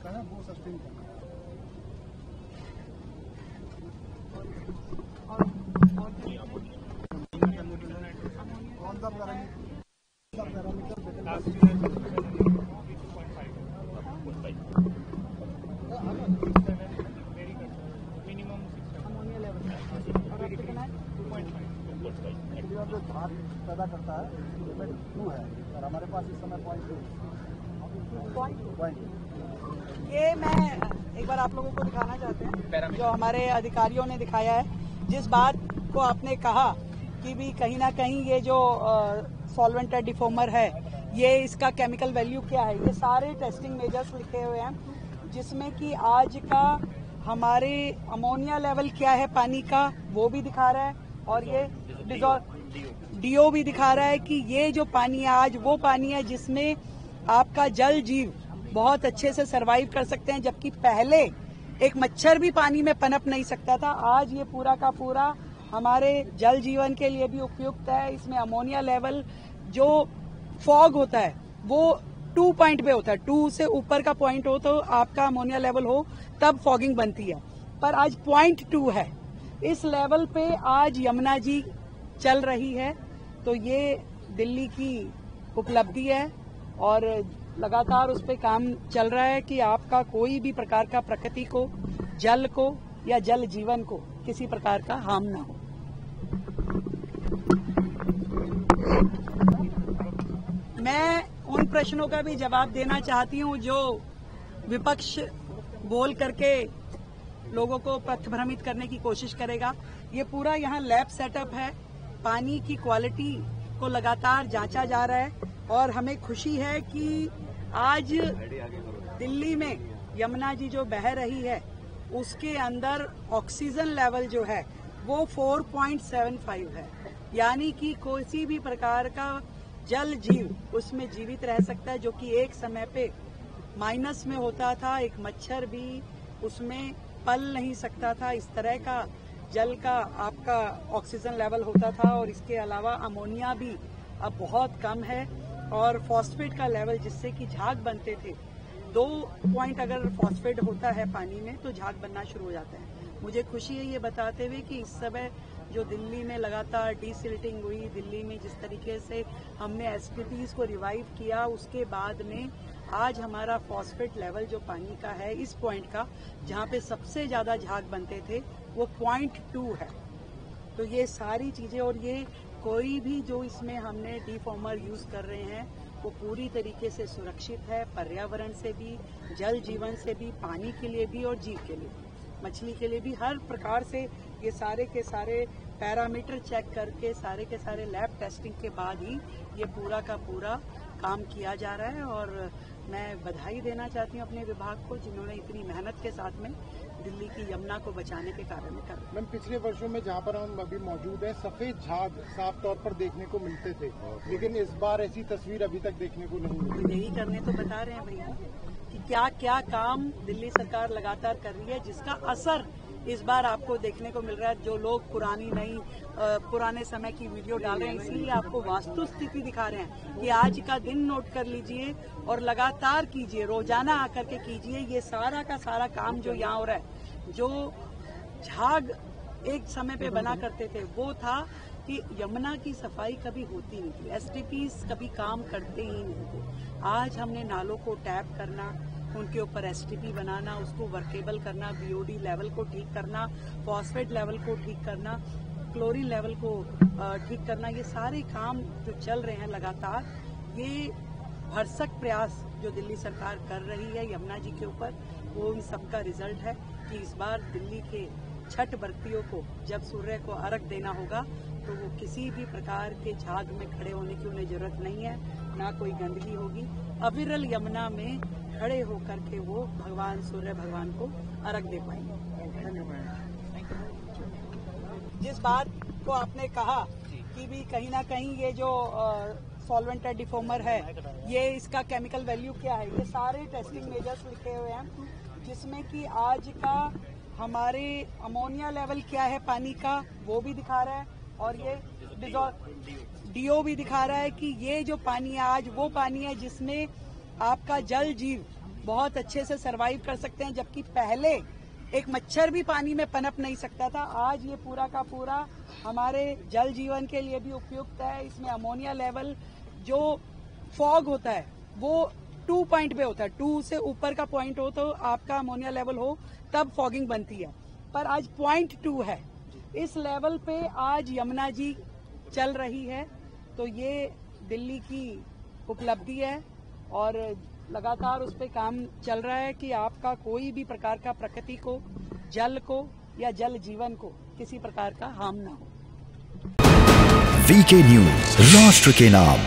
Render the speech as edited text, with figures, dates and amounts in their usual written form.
का है वो सस्टेन करना है। ऑन द जो झाग पैदा करता है लिमिट 2 है और हमारे पास इस समय पॉइंट ये मैं एक बार आप लोगों को दिखाना चाहते हैं जो हमारे अधिकारियों ने दिखाया है। जिस बात को आपने कहा कि भी कहीं ना कहीं ये जो सॉल्वेंट है, डिफॉर्मर है, ये इसका केमिकल वैल्यू क्या है, ये सारे टेस्टिंग मेजर्स लिखे हुए हैं, जिसमें कि आज का हमारे अमोनिया लेवल क्या है पानी का वो भी दिखा रहा है, और ये डीओ भी दिखा रहा है कि ये जो पानी है आज वो पानी है जिसमें आपका जल जीव बहुत अच्छे से सरवाइव कर सकते हैं, जबकि पहले एक मच्छर भी पानी में पनप नहीं सकता था। आज ये पूरा का पूरा हमारे जल जीवन के लिए भी उपयुक्त है। इसमें अमोनिया लेवल जो फॉग होता है वो 2 पॉइंट पे होता है, 2 से ऊपर का पॉइंट हो तो आपका अमोनिया लेवल हो तब फॉगिंग बनती है, पर आज 0.2 है। इस लेवल पे आज यमुना जी चल रही है, तो ये दिल्ली की उपलब्धि है और लगातार उस पे काम चल रहा है कि आपका कोई भी प्रकार का प्रकृति को, जल को या जल जीवन को किसी प्रकार का हार्म ना हो। मैं उन प्रश्नों का भी जवाब देना चाहती हूं जो विपक्ष बोल करके लोगों को पथभ्रमित करने की कोशिश करेगा। ये पूरा यहाँ लैब सेटअप है, पानी की क्वालिटी को लगातार जांचा जा रहा है और हमें खुशी है कि आज दिल्ली में यमुना जी जो बह रही है उसके अंदर ऑक्सीजन लेवल जो है वो 4.75 है, यानी कि कोई भी प्रकार का जल जीव उसमें जीवित रह सकता है, जो कि एक समय पे माइनस में होता था, एक मच्छर भी उसमें पल नहीं सकता था। इस तरह का जल का आपका ऑक्सीजन लेवल होता था और इसके अलावा अमोनिया भी अब बहुत कम है और फॉस्फेट का लेवल जिससे कि झाग बनते थे, 2 पॉइंट अगर फॉस्फेट होता है पानी में तो झाग बनना शुरू हो जाता है। मुझे खुशी है ये बताते हुए कि इस समय जो दिल्ली में लगातार डीसिल्टिंग हुई, दिल्ली में जिस तरीके से हमने एसटीपीज को रिवाइव किया, उसके बाद में आज हमारा फॉस्फेट लेवल जो पानी का है इस पॉइंट का, जहाँ पे सबसे ज्यादा झाग बनते थे, वो 0.2 है। तो ये सारी चीजें और ये कोई भी जो इसमें हमने डिफॉर्मर यूज कर रहे हैं वो पूरी तरीके से सुरक्षित है, पर्यावरण से भी, जल जीवन से भी, पानी के लिए भी और जीव के लिए भी, मछली के लिए भी, हर प्रकार से ये सारे के सारे पैरामीटर चेक करके सारे के सारे लैब टेस्टिंग के बाद ही ये पूरा का पूरा काम किया जा रहा है। और मैं बधाई देना चाहती हूँ अपने विभाग को जिन्होंने इतनी मेहनत के साथ में दिल्ली की यमुना को बचाने के कार्य में कर। मैम, पिछले वर्षों में जहाँ पर हम अभी मौजूद हैं सफेद झाग साफ तौर पर देखने को मिलते थे, लेकिन इस बार ऐसी तस्वीर अभी तक देखने को नहीं मिली। यही करने तो बता रहे हैं भैया कि क्या क्या काम दिल्ली सरकार लगातार कर रही है, जिसका असर इस बार आपको देखने को मिल रहा है। जो लोग पुराने समय की वीडियो डाल रहे हैं, इसीलिए आपको वास्तु स्थिति दिखा रहे हैं कि आज का दिन नोट कर लीजिए और लगातार कीजिए, रोजाना आकर के कीजिए। ये सारा का सारा काम जो यहाँ हो रहा है, जो झाग एक समय पे बना करते थे, वो था कि यमुना की सफाई कभी होती नहीं थी, एसटीपीज कभी काम करते ही नहीं थे। आज हमने नालों को टैप करना, उनके ऊपर एसटीपी बनाना, उसको वर्केबल करना, बीओडी लेवल को ठीक करना, फॉस्फेट लेवल को ठीक करना, क्लोरीन लेवल को ठीक करना, ये सारे काम जो चल रहे हैं लगातार, ये भरसक प्रयास जो दिल्ली सरकार कर रही है यमुना जी के ऊपर, वो इन सबका रिजल्ट है कि इस बार दिल्ली के छठ व्रतियों को जब सूर्य को अर्घ देना होगा तो वो किसी भी प्रकार के झाग में खड़े होने की उन्हें जरूरत नहीं है, ना कोई गंदगी होगी। अविरल यमुना में खड़े होकर के वो भगवान सूर्य भगवान को अर्घ दे पाएंगे। धन्यवाद। जिस बात को आपने कहा कि भी कहीं ना कहीं ये जो सॉल्वेंट है, डिफॉर्मर है, ये इसका केमिकल वैल्यू क्या है, ये सारे टेस्टिंग मेजर्स लिखे हुए हैं, जिसमें कि आज का हमारे अमोनिया लेवल क्या है पानी का वो भी दिखा रहा है और ये डीओ भी दिखा रहा है कि ये जो पानी है आज वो पानी है जिसमें आपका जल जीव बहुत अच्छे से सरवाइव कर सकते हैं, जबकि पहले एक मच्छर भी पानी में पनप नहीं सकता था। आज ये पूरा का पूरा हमारे जल जीवन के लिए भी उपयुक्त है। इसमें अमोनिया लेवल, जो फॉग होता है वो 2 पॉइंट पे होता है, 2 से ऊपर का पॉइंट हो तो आपका अमोनिया लेवल हो तब फॉगिंग बनती है, पर आज 0.2 है। इस लेवल पे आज यमुना जी चल रही है, तो ये दिल्ली की उपलब्धि है और लगातार उस पे काम चल रहा है कि आपका कोई भी प्रकार का प्रकृति को, जल को या जल जीवन को किसी प्रकार का हार्म ना हो। वीके न्यूज, राष्ट्र के नाम।